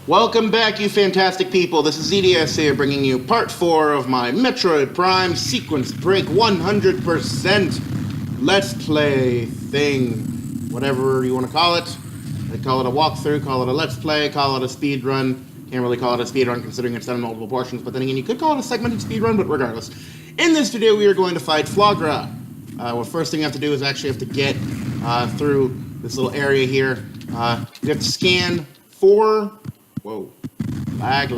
Welcome back, you fantastic people. This is ZDS here, bringing you part 4 of my Metroid Prime Sequence Break 100% Let's Play thing. Whatever you want to call it. They call it a walkthrough, call it a Let's Play, call it a speed run. Can't really call it a speed run considering it's done in multiple portions, but then again, you could call it a segmented speed run, but regardless. In this video, we are going to fight Flaahgra. Well, first thing you have to do is actually have to get through this little area here. You have to scan 4... Whoa. Lag.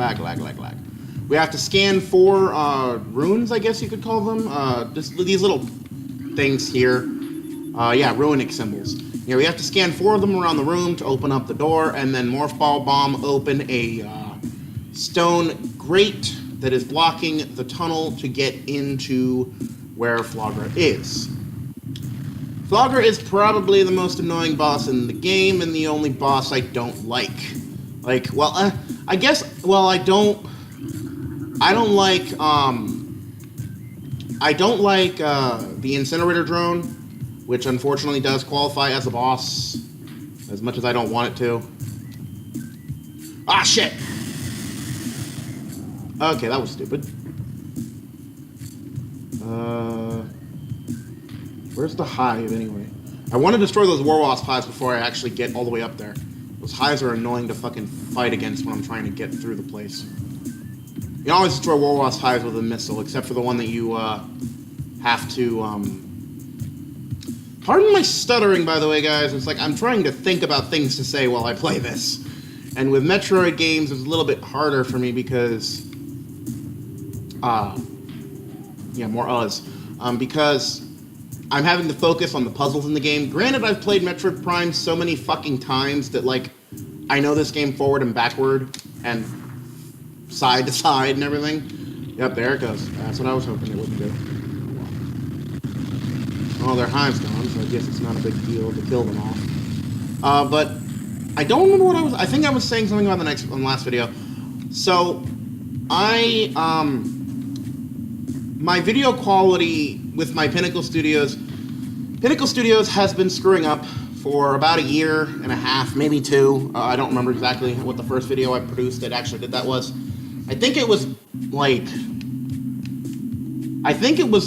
We have to scan 4 runes, I guess you could call them. Just these little things here. Runic symbols. You know, we have to scan 4 of them around the room to open up the door, and then Morph Ball Bomb open a stone grate that is blocking the tunnel to get into where Flaahgra is. Flaahgra is probably the most annoying boss in the game, and the only boss I don't like. I don't like the incinerator drone, which unfortunately does qualify as a boss, as much as I don't want it to. Ah, shit! Okay, that was stupid. Where's the hive, anyway? I want to destroy those war wasp hives before I actually get all the way up there. Those hives are annoying to fucking fight against when I'm trying to get through the place. You can always destroy war wasp hives with a missile, except for the one that you have to... Pardon my stuttering, by the way, guys. It's like I'm trying to think about things to say while I play this. And with Metroid games, it's a little bit harder for me because... more uhs. Because I'm having to focus on the puzzles in the game. Granted, I've played Metroid Prime so many fucking times that, like, I know this game forward and backward and side to side and everything. Yep, there it goes. That's what I was hoping it would do. Oh, their hive's gone, so I guess it's not a big deal to kill them off. But I don't remember what I think I was saying something about on the last video. So, my video quality with my Pinnacle Studios has been screwing up for about 1.5 years, maybe 2. I don't remember exactly what the first video I produced that actually did that was. I think it was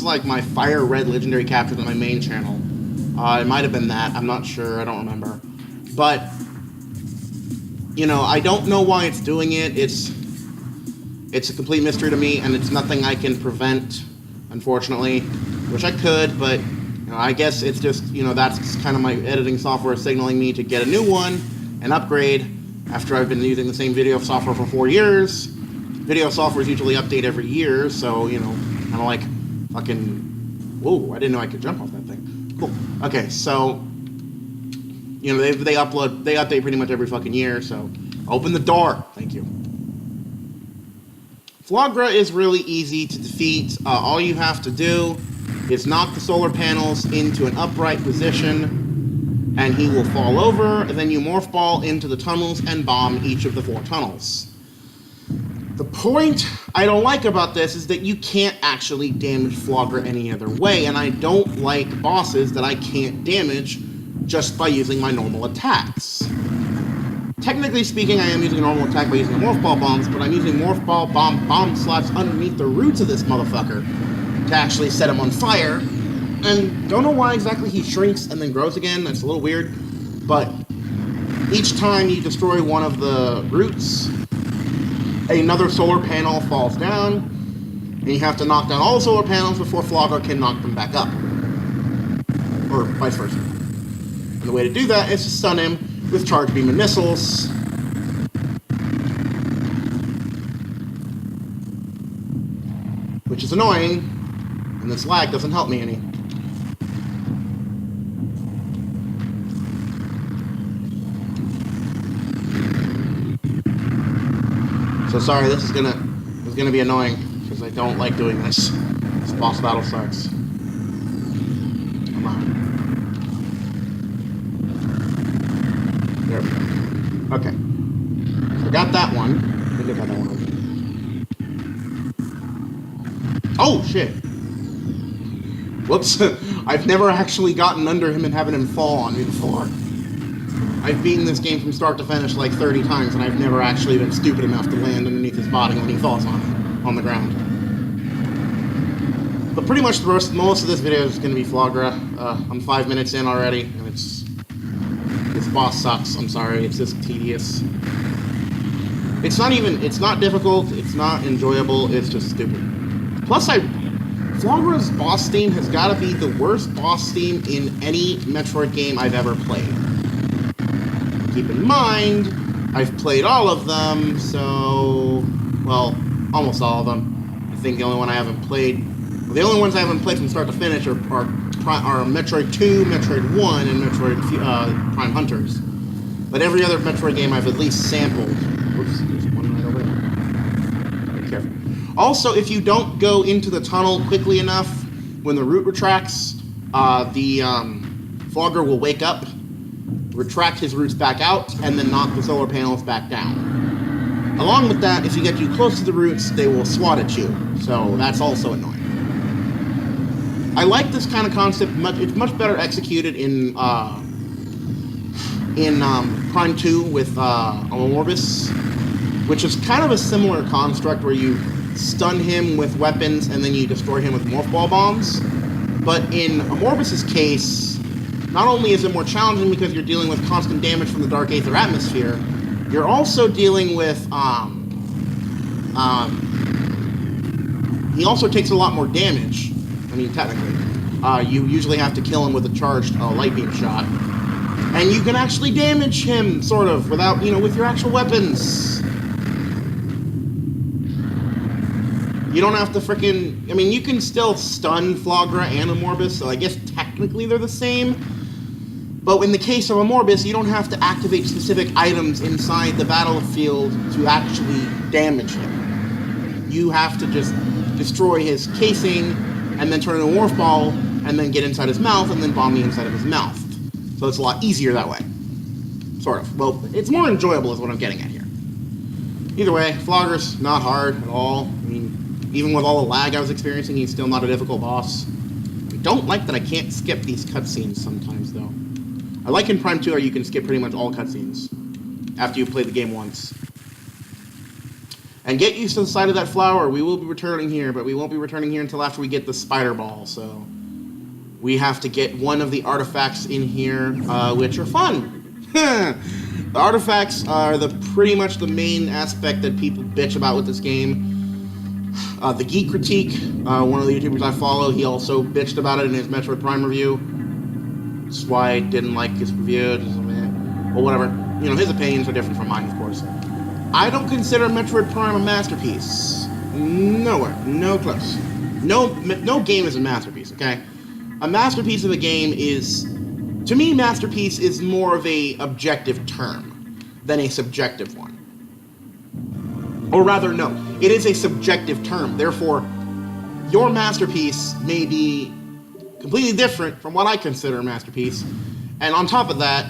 like my Fire Red Legendary captures on my main channel. It might have been that. I'm not sure. I don't remember. But, you know, I don't know why it's doing it. It's a complete mystery to me, and it's nothing I can prevent, unfortunately. Wish I could, but, you know, I guess it's just, you know, that's kind of my editing software signaling me to get a new one and upgrade after I've been using the same video software for 4 years. Video software is usually update every year, so, you know, kind of like fucking... Whoa, I didn't know I could jump off that thing. Cool. Okay, so, you know, they update pretty much every fucking year, so open the door. Thank you. Flaahgra is really easy to defeat. All you have to do is knock the solar panels into an upright position, and he will fall over, and then you morph ball into the tunnels and bomb each of the 4 tunnels. The point I don't like about this is that you can't actually damage Flaahgra any other way, and I don't like bosses that I can't damage just by using my normal attacks. Technically speaking, I am using a normal attack by using the Morph Ball Bombs, but I'm using Morph Ball Bomb slaps underneath the roots of this motherfucker to actually set him on fire. And don't know why exactly he shrinks and then grows again. That's a little weird. But each time you destroy one of the roots, another solar panel falls down, and you have to knock down all the solar panels before Flaahgra can knock them back up. Or vice versa. And the way to do that is to stun him with charge beam and missiles. Which is annoying, and this lag doesn't help me any. So sorry, this is gonna be annoying, because I don't like doing this. This boss battle sucks. Come on. There we go. Okay. So I got that one. I think I got that one. Oh, shit. Whoops. I've never actually gotten under him and having him fall on me before. I've beaten this game from start to finish like 30 times, and I've never actually been stupid enough to land underneath his body when he falls on the ground. But pretty much most of this video is going to be Flaahgra. I'm 5 minutes in already, and this boss sucks. I'm sorry, it's just tedious. It's not difficult, it's not enjoyable, it's just stupid. Plus, Flaahgra's boss theme has got to be the worst boss theme in any Metroid game I've ever played. Keep in mind, I've played all of them, so... well, almost all of them. I think the only ones I haven't played from start to finish are Metroid 2, Metroid 1, and Metroid Prime Hunters. But every other Metroid game I've at least sampled. Oops, there's one right over there. Be careful. Also, if you don't go into the tunnel quickly enough, when the root retracts, the Flaahgra will wake up, retract his roots back out, and then knock the solar panels back down. Along with that, if you get too close to the roots, they will swat at you, so that's also annoying. I like this kind of concept. It's much better executed in Prime 2 with Amorbis, which is kind of a similar construct where you stun him with weapons and then you destroy him with morph ball bombs. But in Amorbis' case, not only is it more challenging because you're dealing with constant damage from the Dark Aether atmosphere, you're also dealing with he also takes a lot more damage. I mean, technically. You usually have to kill him with a charged light beam shot. And you can actually damage him, sort of, without, with your actual weapons. You don't have to frickin'... I mean, you can still stun Flaahgra and Amorbis, so I guess technically they're the same. But in the case of Amorbis, you don't have to activate specific items inside the battlefield to actually damage him. You have to just destroy his casing, and then turn into a morph ball, and then get inside his mouth, and then bomb the inside of his mouth. So it's a lot easier that way. Sort of. Well, it's more enjoyable is what I'm getting at here. Either way, Flaahgra's not hard at all. I mean, even with all the lag I was experiencing, he's still not a difficult boss. I don't like that I can't skip these cutscenes sometimes, though. I like in Prime 2 where you can skip pretty much all cutscenes after you've played the game once. And get used to the sight of that flower. We will be returning here, but we won't be returning here until after we get the spider ball, so... we have to get one of the artifacts in here, which are fun. The artifacts are pretty much the main aspect that people bitch about with this game. The Geek Critique, one of the YouTubers I follow, he also bitched about it in his Metroid Prime review. That's why I didn't like his review. Well, whatever. His opinions are different from mine, of course. I don't consider Metroid Prime a masterpiece. Nowhere. No close. No game is a masterpiece, okay? A masterpiece of a game is... to me, masterpiece is more of a objective term than a subjective one. Or rather, no. It is a subjective term. Therefore, your masterpiece may be completely different from what I consider a masterpiece. And on top of that,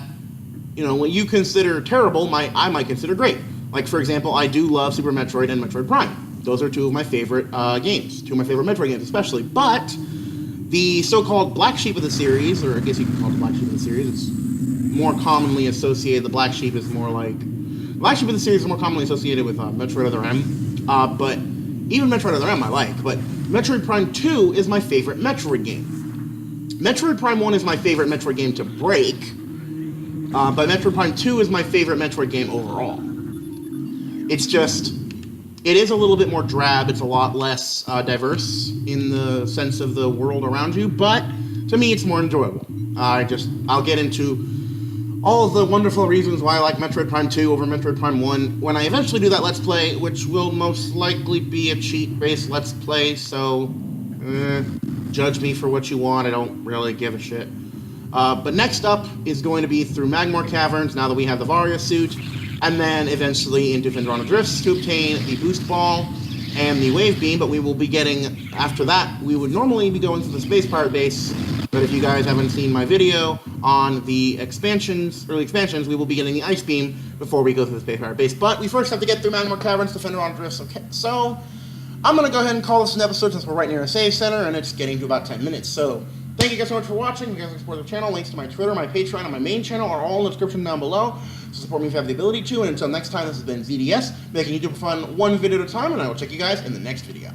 what you consider terrible, I might consider great. Like, for example, I do love Super Metroid and Metroid Prime. Those are two of my favorite games. Two of my favorite Metroid games, especially. But the so-called black sheep of the series, or I guess you can call it the black sheep of the series, it's more commonly associated, the black sheep is more like... black sheep of the series is more commonly associated with Metroid Other M. But even Metroid Other M I like. But Metroid Prime 2 is my favorite Metroid game. Metroid Prime 1 is my favorite Metroid game to break. But Metroid Prime 2 is my favorite Metroid game overall. It's just... it is a little bit more drab, it's a lot less diverse in the sense of the world around you, but to me it's more enjoyable. I'll get into all of the wonderful reasons why I like Metroid Prime 2 over Metroid Prime 1 when I eventually do that Let's Play, which will most likely be a cheat-based Let's Play, so judge me for what you want, I don't really give a shit. But next up is going to be through Magmore Caverns, now that we have the Varia suit, and then eventually into Phendrana Drifts to obtain the Boost Ball and the Wave Beam, but we will be getting, after that, we would normally be going to the Space Pirate Base, but if you guys haven't seen my video on the early expansions, we will be getting the Ice Beam before we go to the Space Pirate Base. But we first have to get through Magmore Caverns to Phendrana Drifts, okay? So, I'm going to go ahead and call this an episode since we're right near a save center, and it's getting to about 10 minutes, so Thank you guys so much for watching. If you guys like to support the channel, links to my Twitter, my Patreon, and my main channel are all in the description down below. So support me if you have the ability to. And until next time, this has been ZDS, making YouTube fun one video at a time, and I will check you guys in the next video.